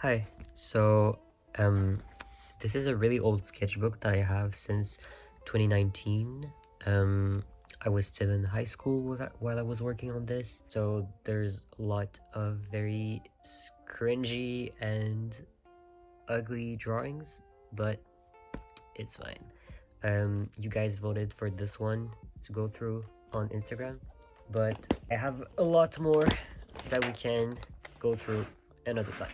Hi. So, um, this is a really old sketchbook that I have since 2019. I was still in high school while I was working on this, so there's a lot of very cringy and ugly drawings, but it's fine. You guys voted for this one to go through on Instagram, but I have a lot more that we can go through another time.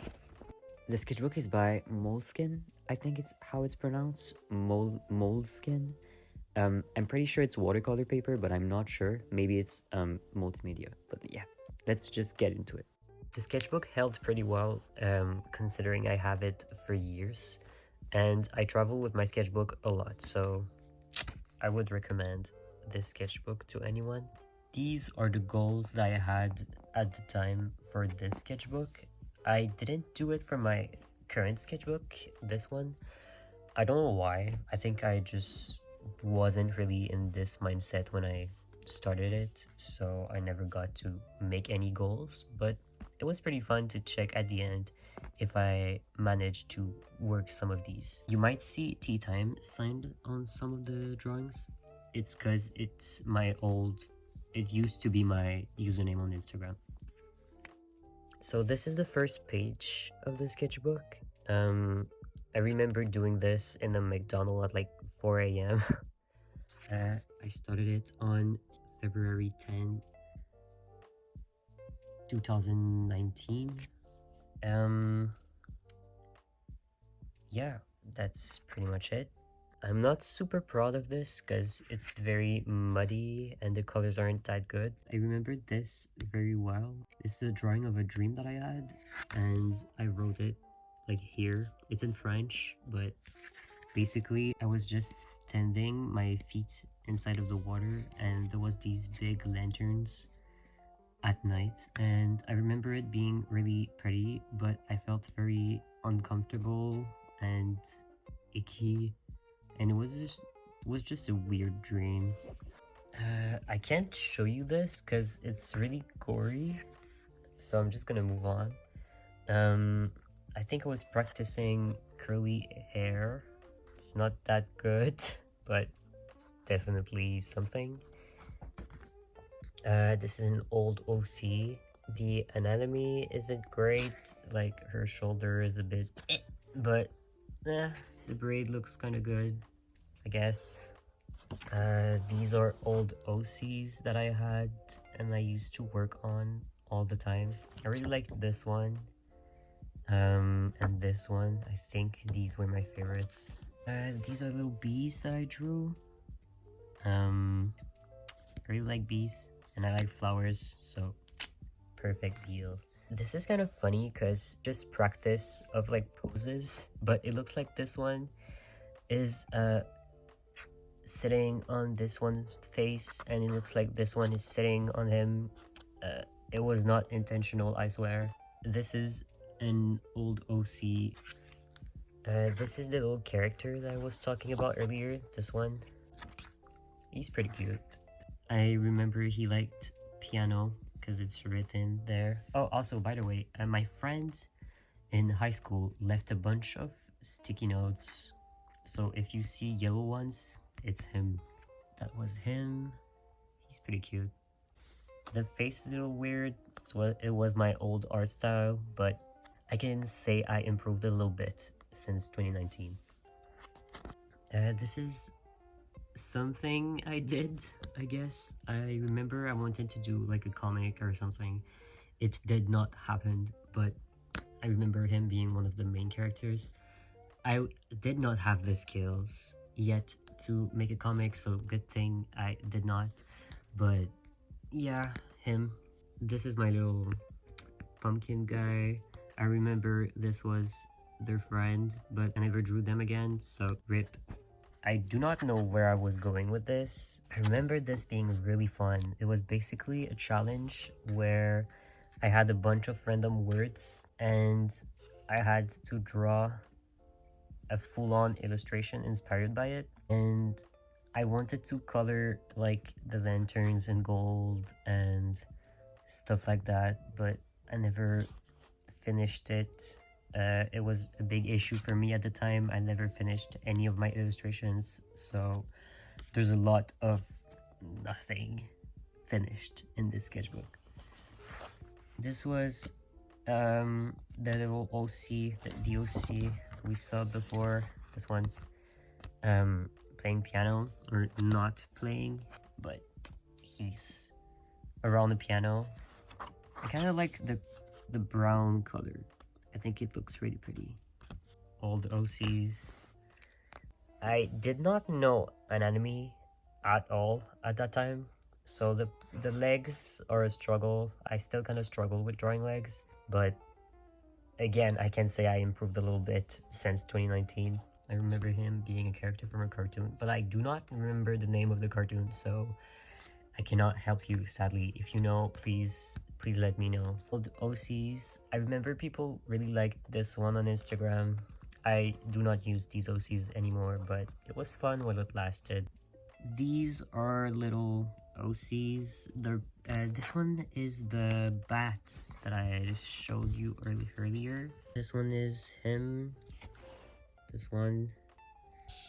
The sketchbook is by Moleskine. I think it's how it's pronounced. Moleskine. I'm pretty sure it's watercolor paper, but I'm not sure. Maybe it's multimedia. But yeah, let's just get into it. The sketchbook held pretty well, considering I have it for years, and I travel with my sketchbook a lot, so I would recommend this sketchbook to anyone. These are the goals that I had at the time for this sketchbook. I didn't do it for my current sketchbook, this one. I don't know why. I think I just wasn't really in this mindset when I started it, so I never got to make any goals, but it was pretty fun to check at the end if I managed to work some of these. You might see tea time signed on some of the drawings. It's because it used to be my username on Instagram. So this is the first page of the sketchbook. I remember doing this in a McDonald's at like 4 a.m. I started it on February 10, 2019. Yeah, that's pretty much it. I'm not super proud of this because it's very muddy and the colors aren't that good. I remember this very well. This is a drawing of a dream that I had, and I wrote it like here. It's in French, but basically I was just standing my feet inside of the water, and there was these big lanterns at night, and I remember it being really pretty, but I felt very uncomfortable and icky, and it was just a weird dream. I can't show you this because it's really gory, so I'm just gonna move on. I think I was practicing curly hair. It's not that good, but it's definitely something. This is an old OC. The anatomy isn't great, like her shoulder is a bit but the braid looks kind of good, I guess. These are old OCs that I had and I used to work on all the time. I really liked this one and this one. I think these were my favorites. These are little bees that I drew. I really like bees and I like flowers, so perfect deal. This is kind of funny because just practice of like poses, but it looks like this one is sitting on this one's face, and it looks like this one is sitting on him. It was not intentional, I swear. This is an old OC. This is the little character that I was talking about earlier, this one. He's pretty cute. I remember he liked piano because it's written there. Oh, also, by the way, my friend in high school left a bunch of sticky notes. So if you see yellow ones, it's him. That was him. He's pretty cute. The face is a little weird. So it was my old art style, but I can say I improved a little bit since 2019. This is something I did, I guess. I remember I wanted to do like a comic or something. It did not happen, but I remember him being one of the main characters. I did not have the skills yet to make a comic, so good thing I did not. But yeah, him. This is my little pumpkin guy. I remember this was their friend, but I never drew them again, so rip. I do not know where I was going with this. I remember this being really fun. It was basically a challenge where I had a bunch of random words and I had to draw a full-on illustration inspired by it, and I wanted to color like the lanterns in gold and stuff like that, but I never finished it. It was a big issue for me at the time. I never finished any of my illustrations, so there's a lot of nothing finished in this sketchbook. This was the little OC, the OC we saw before. This one, playing piano, or not playing, but he's around the piano. I kind of like the brown color. I think it looks really pretty. Old OCs. I did not know anatomy at all at that time, so the legs are a struggle. I still kind of struggle with drawing legs, but again, I can say I improved a little bit since 2019. I remember him being a character from a cartoon, but I do not remember the name of the cartoon, so I cannot help you, sadly. If you know, please let me know. Old OCs. I remember people really liked this one on Instagram. I do not use these OCs anymore, but it was fun while it lasted. These are little OCs. This one is the bat that I showed you earlier. This one is him. This one,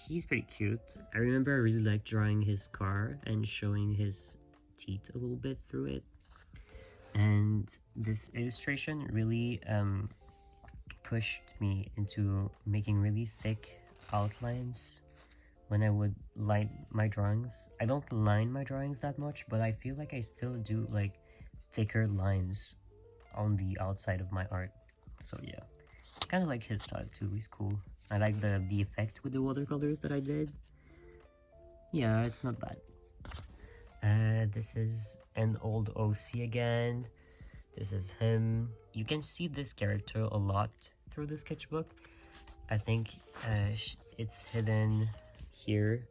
he's pretty cute. I remember I really liked drawing his car and showing his teeth a little bit through it. And this illustration really pushed me into making really thick outlines when I would line my drawings. I don't line my drawings that much, but I feel like I still do like thicker lines on the outside of my art. So yeah, I kind of like his style too. He's cool. I like the effect with the watercolors that I did. Yeah, it's not bad. This is an old OC again. This is him. You can see this character a lot through the sketchbook. I think it's hidden here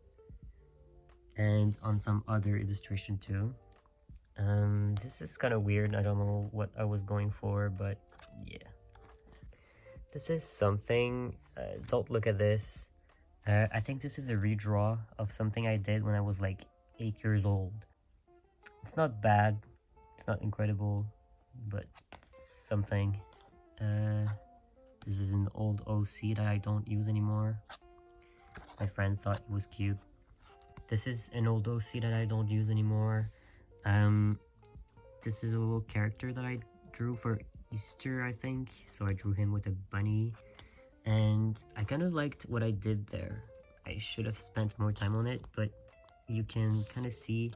and on some other illustration too. This is kind of weird. I don't know what I was going for, but yeah. This is something, don't look at this. I think this is a redraw of something I did when I was like 8 years old. It's not bad, it's not incredible, but it's something. This is an old OC that I don't use anymore. My friend thought it was cute. This is an old OC that I don't use anymore. This is a little character that I drew for Easter, I think. So I drew him with a bunny. And I kind of liked what I did there. I should have spent more time on it, but you can kind of see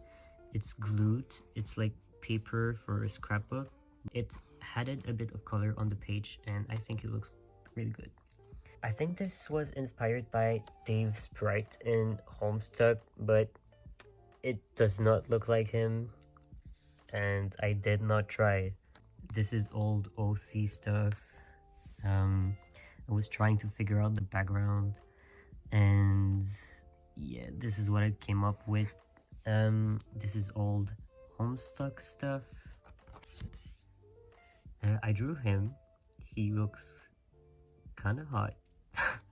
it's glued. It's like paper for a scrapbook. It added a bit of color on the page, and I think it looks really good. I think this was inspired by Dave's sprite in Homestuck, but it does not look like him, and I did not try. This is old OC stuff. I was trying to figure out the background, and yeah, this is what I came up with. This is old Homestuck stuff. I drew him. He looks kind of hot.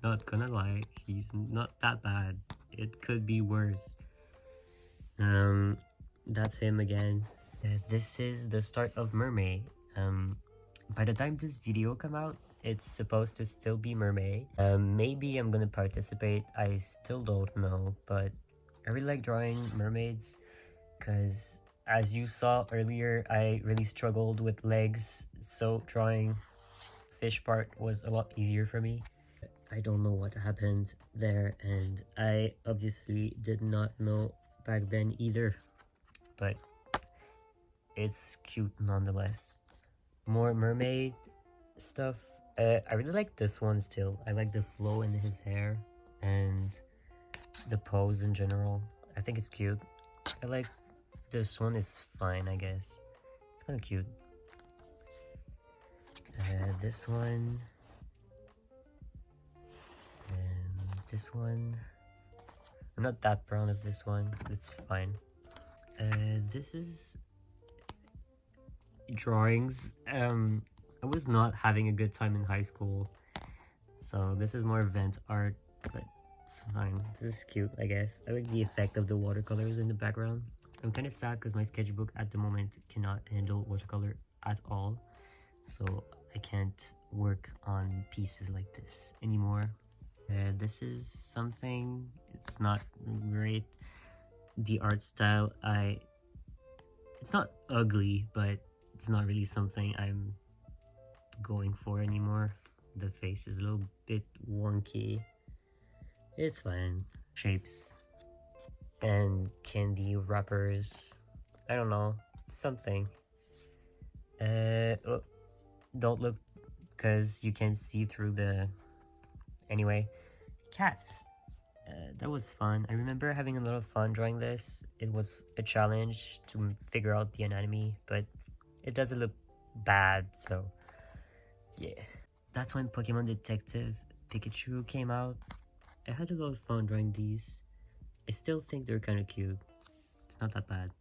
Not gonna lie, he's not that bad. It could be worse. That's him again. This is the start of Mermaid. By the time this video come out, it's supposed to still be Mermaid. Maybe I'm gonna participate, I still don't know, but I really like drawing mermaids because as you saw earlier, I really struggled with legs, so drawing fish part was a lot easier for me. I don't know what happened there, and I obviously did not know back then either, but it's cute nonetheless. More mermaid stuff. I really like this one still. I like the flow in his hair and the pose in general. I think it's cute. I like this one is fine, I guess. It's kind of cute. This one. And this one. I'm not that proud of this one. It's fine. This is drawings. I was not having a good time in high school, so this is more event art, but it's fine. This is cute, I guess. I like the effect of the watercolors in the background. I'm kind of sad because my sketchbook at the moment cannot handle watercolor at all, so I can't work on pieces like this anymore. This is something, it's not great. The art style, it's not ugly, but it's not really something I'm going for anymore. The face is a little bit wonky. It's fine. Shapes and candy wrappers. I don't know, something. Oh, don't look, because you can see through the... Anyway, cats. That was fun. I remember having a lot of fun drawing this. It was a challenge to figure out the anatomy, but it doesn't look bad, so yeah. That's when Pokemon Detective Pikachu came out. I had a lot of fun drawing these. I still think they're kind of cute. It's not that bad.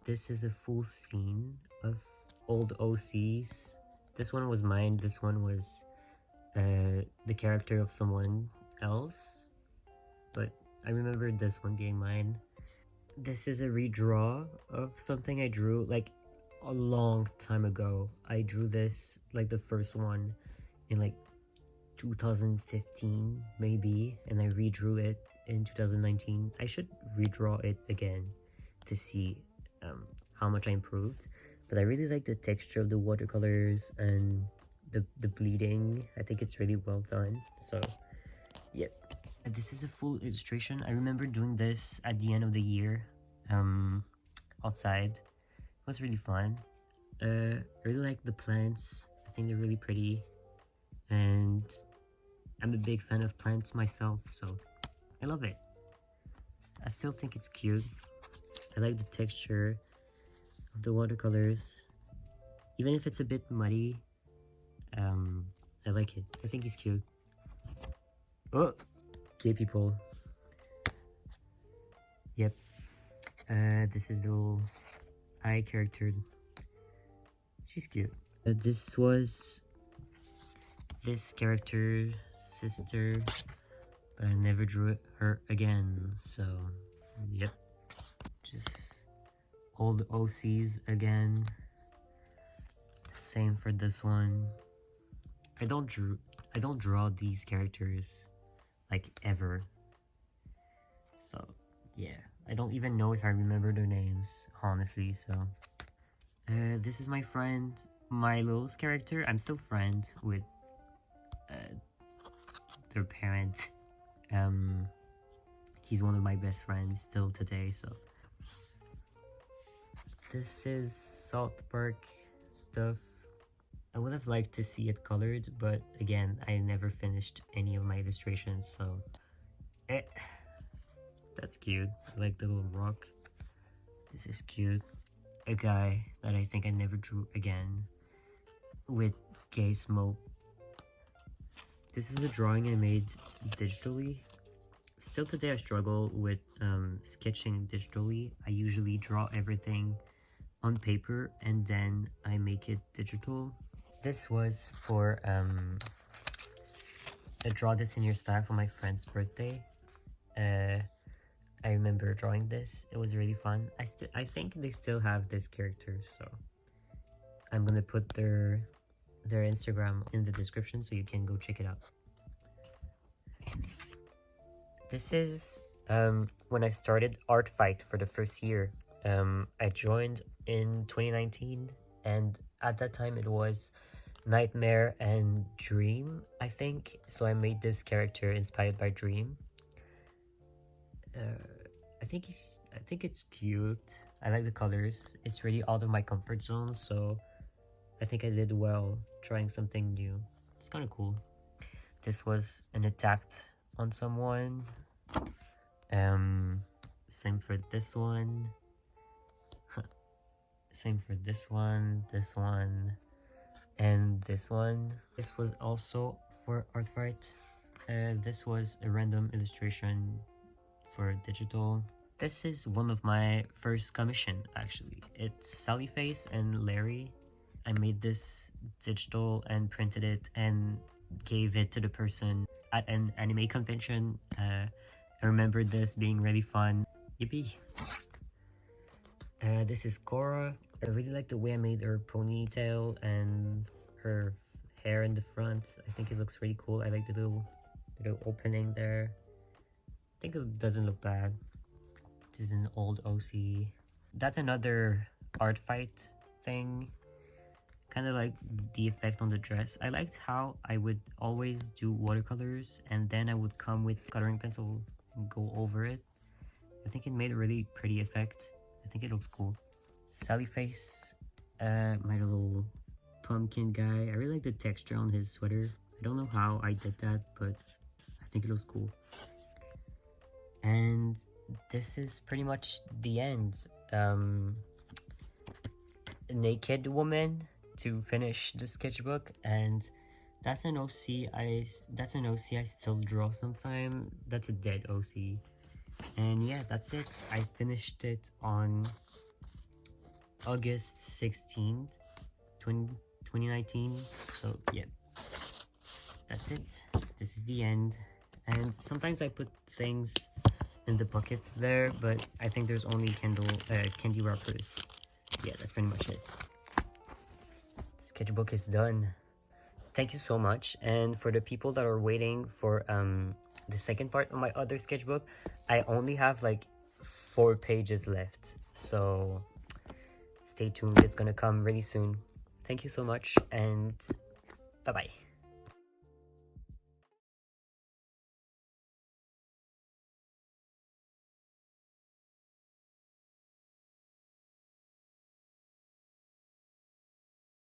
This is a full scene of old OCs. This one was mine. This one was the character of someone else, but I remember this one being mine. This is a redraw of something I drew like a long time ago. I drew this like the first one in like 2015 maybe, and I redrew it in 2019. I should redraw it again to see how much I improved, but I really like the texture of the watercolors and the bleeding. I think it's really well done. So yeah, this is a full illustration. I remember doing this at the end of the year outside. It was really fun. I really like the plants. I think they're really pretty, and I'm a big fan of plants myself, so I love it. I still think it's cute. I like the texture of the watercolors, even if it's a bit muddy. I like it. I think he's cute. Oh, gay people. Yep. This is the little eye character. She's cute. This was this character's sister, but I never drew her again. So, yep. Just old OCs again. Same for this one. I don't draw these characters like ever. So yeah, I don't even know if I remember their names, honestly. So this is my friend Milo's character. I'm still friends with their parent. He's one of my best friends still today. So this is South Park stuff. I would have liked to see it colored, but again, I never finished any of my illustrations, so that's cute. I like the little rock. This is cute. A guy that I think I never drew again with gay smoke. This is a drawing I made digitally. Still today I struggle with sketching digitally. I usually draw everything on paper and then I make it digital. This was for a draw this in your style for my friend's birthday. I remember drawing this. It was really fun. I think they still have this character, so I'm gonna put their Instagram in the description so you can go check it out. This is when I started Art Fight for the first year. I joined in 2019, and at that time it was Nightmare and Dream, I think. So I made this character inspired by Dream. I think it's cute. I like the colors. It's really out of my comfort zone, so I think I did well trying something new. It's kind of cool. This was an attack on someone. Same for this one. Same for this one, and this one. This was also for Art Fight. This was a random illustration for digital. This is one of my first commission, actually. It's Sally Face and Larry. I made this digital and printed it and gave it to the person at an anime convention. I remember this being really fun. Yippee! This is Cora. I really like the way I made her ponytail and her hair in the front. I think it looks really cool. I like the little opening there. I think it doesn't look bad. This is an old OC. That's another art fight thing. Kind of like the effect on the dress. I liked how I would always do watercolors and then I would come with coloring pencil and go over it. I think it made a really pretty effect. I think it looks cool. Sally face, my little pumpkin guy. I really like the texture on his sweater. I don't know how I did that, but I think it looks cool. And this is pretty much the end. Naked woman to finish the sketchbook, and that's an OC I still draw sometime. That's a dead OC. And yeah, that's it. I finished it on August 16th, 2019. So yeah, that's it. This is the end. And sometimes I put things in the buckets there, but I think there's only candy wrappers. Yeah, that's pretty much it. Sketchbook is done. Thank you so much. And for the people that are waiting for the second part of my other sketchbook, I only have like 4 pages left, so stay tuned. It's gonna come really soon. Thank you so much, and bye bye.